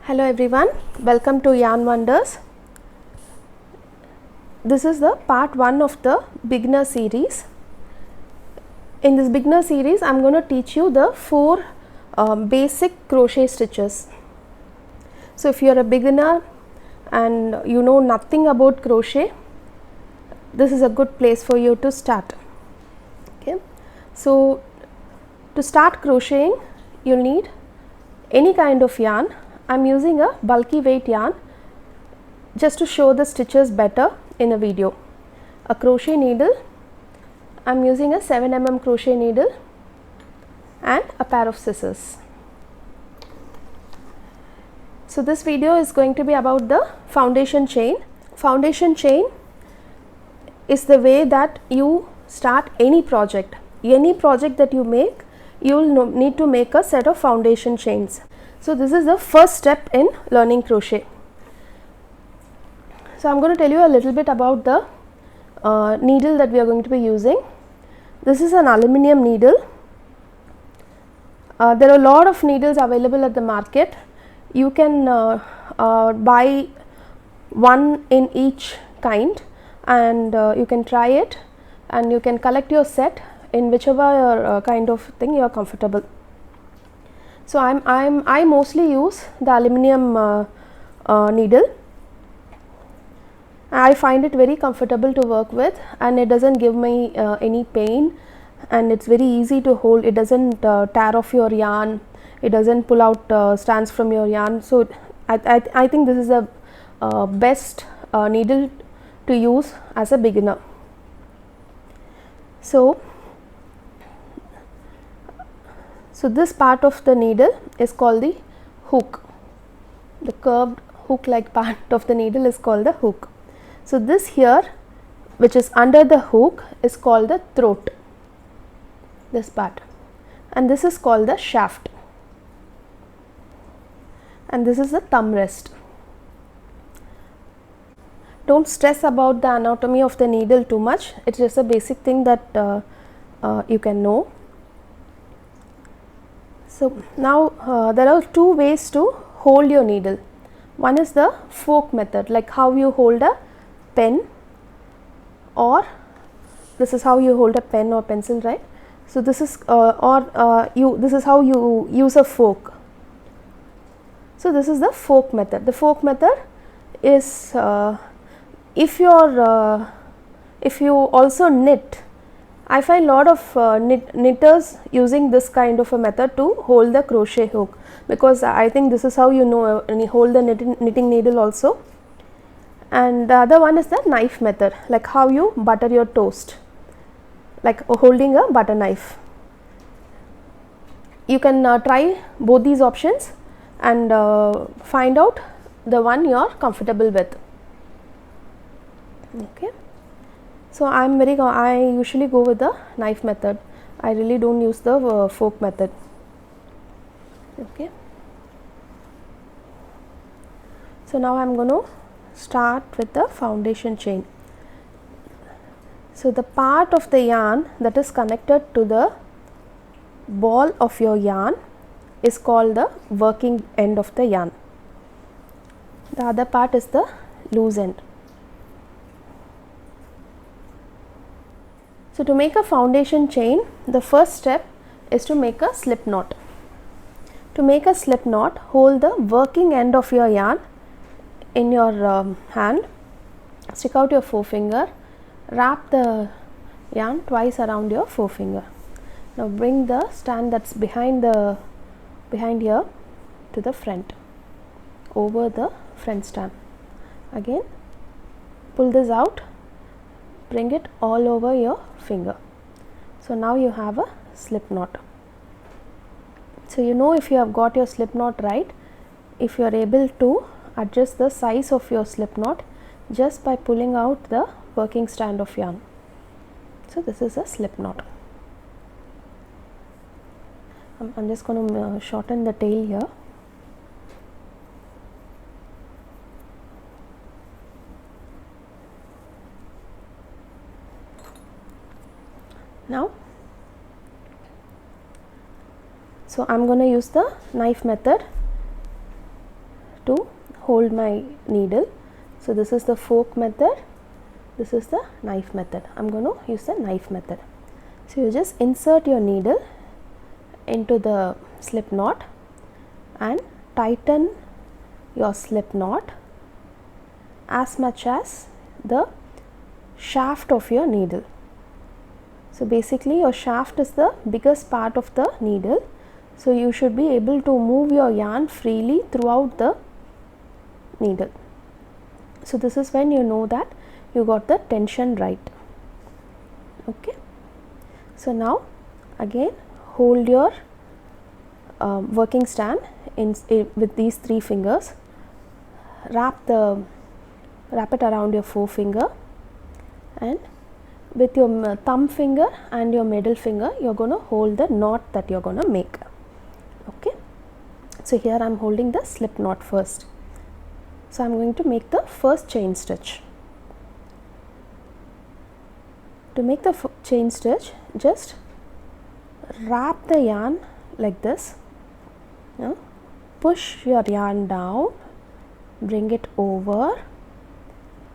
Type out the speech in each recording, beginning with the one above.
Hello everyone, welcome to Yarn Wonders. This is the part 1 of the beginner series. In this beginner series, I am going to teach you the 4 basic crochet stitches. So if you are a beginner and you know nothing about crochet, this is a good place for you to start. Okay. So to start crocheting, you will need any kind of yarn. I am using a bulky weight yarn just to show the stitches better in a video. A crochet needle, I am using a 7 mm crochet needle and a pair of scissors. So this video is going to be about the foundation chain. Foundation chain is the way that you start any project. Any project that you make, you will need to make a set of foundation chains. So this is the first step in learning crochet. So I am going to tell you a little bit about the needle that we are going to be using. This is an aluminium needle. There are a lot of needles available at the market. You can buy one in each kind and you can try it, and you can collect your set in whichever kind of thing you are comfortable. So I mostly use the aluminium needle. I find it very comfortable to work with, and it doesn't give me any pain, and it's very easy to hold. It doesn't tear off your yarn, it doesn't pull out strands from your yarn. So I think this is the best needle to use as a beginner. So this part of the needle is called the hook. The curved hook like part of the needle is called the hook. So this here, which is under the hook, is called the throat, this part, and this is called the shaft, and this is the thumb rest. Don't stress about the anatomy of the needle too much, it is just a basic thing that you can know. So now there are 2 ways to hold your needle. One is the fork method, like how you hold a pen, or this is how you hold a pen or pencil, right? So this is this is how you use a fork. So this is the fork method. The fork method is if you also knit. I find lot of knitters using this kind of a method to hold the crochet hook, because I think this is how you know when you hold the knitting needle also. And the other one is the knife method, like how you butter your toast, like holding a butter knife. You can try both these options and find out the one you are comfortable with. Okay. So I usually go with the knife method. I really don't use the fork method. Okay. So now I am going to start with the foundation chain. So the part of the yarn that is connected to the ball of your yarn is called the working end of the yarn. The other part is the loose end. So to make a foundation chain, the first step is to make a slip knot. To make a slip knot, hold the working end of your yarn in your hand, stick out your forefinger, wrap the yarn twice around your forefinger. Now bring the stand that's behind here to the front, over the front stand. Again pull this out, bring it all over your finger. So now you have a slip knot. So you know if you have got your slip knot right, if you are able to adjust the size of your slip knot just by pulling out the working strand of yarn. So this is a slip knot. I'm just going to shorten the tail here. Now, so I am going to use the knife method to hold my needle. So this is the fork method, this is the knife method. I'm going to use the knife method. So you just insert your needle into the slip knot and tighten your slip knot as much as the shaft of your needle. So basically your shaft is the biggest part of the needle, so you should be able to move your yarn freely throughout the needle. So this is when you know that you got the tension right. Okay. So now again hold your working stand with these 3 fingers, wrap it around your forefinger, and with your thumb finger and your middle finger you are going to hold the knot that you are going to make. Okay. So here I am holding the slip knot first. So I am going to make the first chain stitch. To make the chain stitch, just wrap the yarn like this. Now push your yarn down, bring it over.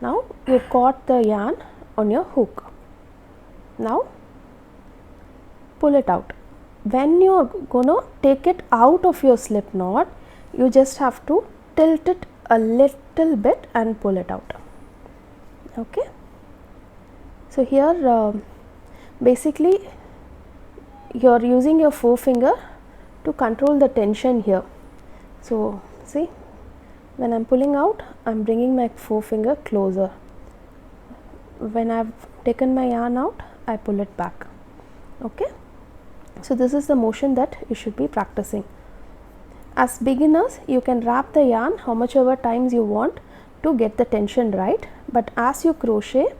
Now you caught the yarn on your hook. Now pull it out. When you are going to take it out of your slip knot, you just have to tilt it a little bit and pull it out. Okay. So here basically you are using your forefinger to control the tension here. So see, when I am pulling out, I am bringing my forefinger closer. When I have taken my yarn out, I pull it back. Okay. So this is the motion that you should be practicing. As beginners, you can wrap the yarn how much ever times you want to get the tension right, but as you crochet,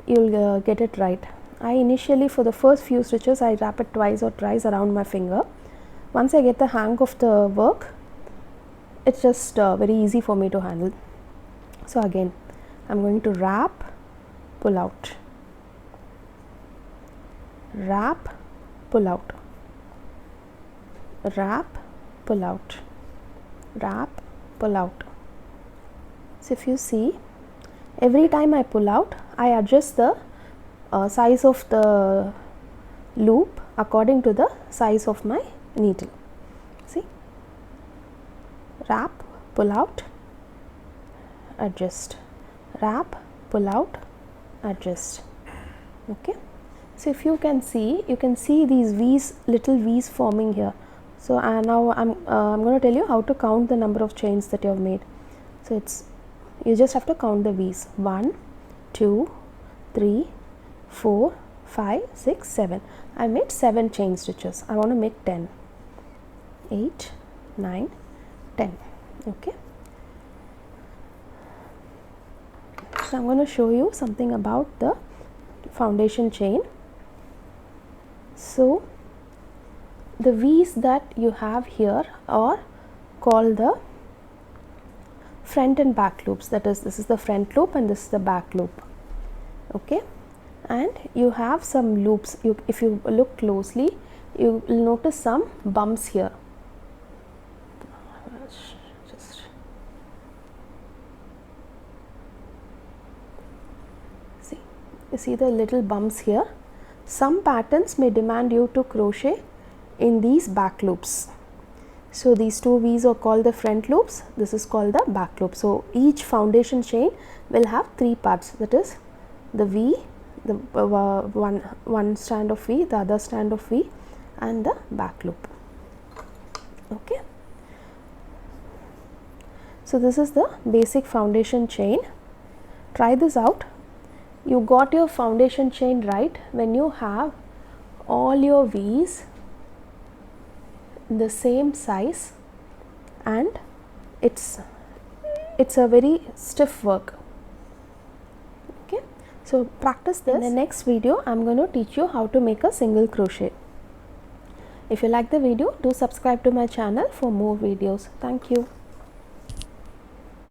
you will get it right. I initially, for the first few stitches, I wrap it twice or thrice around my finger. Once I get the hang of the work, it's just very easy for me to handle. So again, I'm going to wrap, pull out, wrap, pull out, wrap, pull out, wrap, pull out. So if you see, every time I pull out, I adjust the size of the loop according to the size of my needle. See, wrap, pull out, adjust, wrap, pull out, adjust. Okay. So if you can see these V's, little V's forming here. So now I'm going to tell you how to count the number of chains that you have made. So you just have to count the V's. 1, 2, 3, 4, 5, 6, 7. I made 7 chain stitches. I want to make 10. 8, 9, 10. Okay. So I'm going to show you something about the foundation chain. So the V's that you have here are called the front and back loops. That is, this is the front loop and this is the back loop. Okay. And you have some loops. If you look closely, you will notice some bumps here. You see the little bumps here. Some patterns may demand you to crochet in these back loops. So these 2 V's are called the front loops, this is called the back loop. So each foundation chain will have 3 parts, that is the V, the one strand of V, the other strand of V, and the back loop. Okay. So this is the basic foundation chain. Try this out. You got your foundation chain right when you have all your V's the same size and it's a very stiff work. Okay. So practice this. In the next video, I am going to teach you how to make a single crochet. If you like the video, do subscribe to my channel for more videos. Thank you.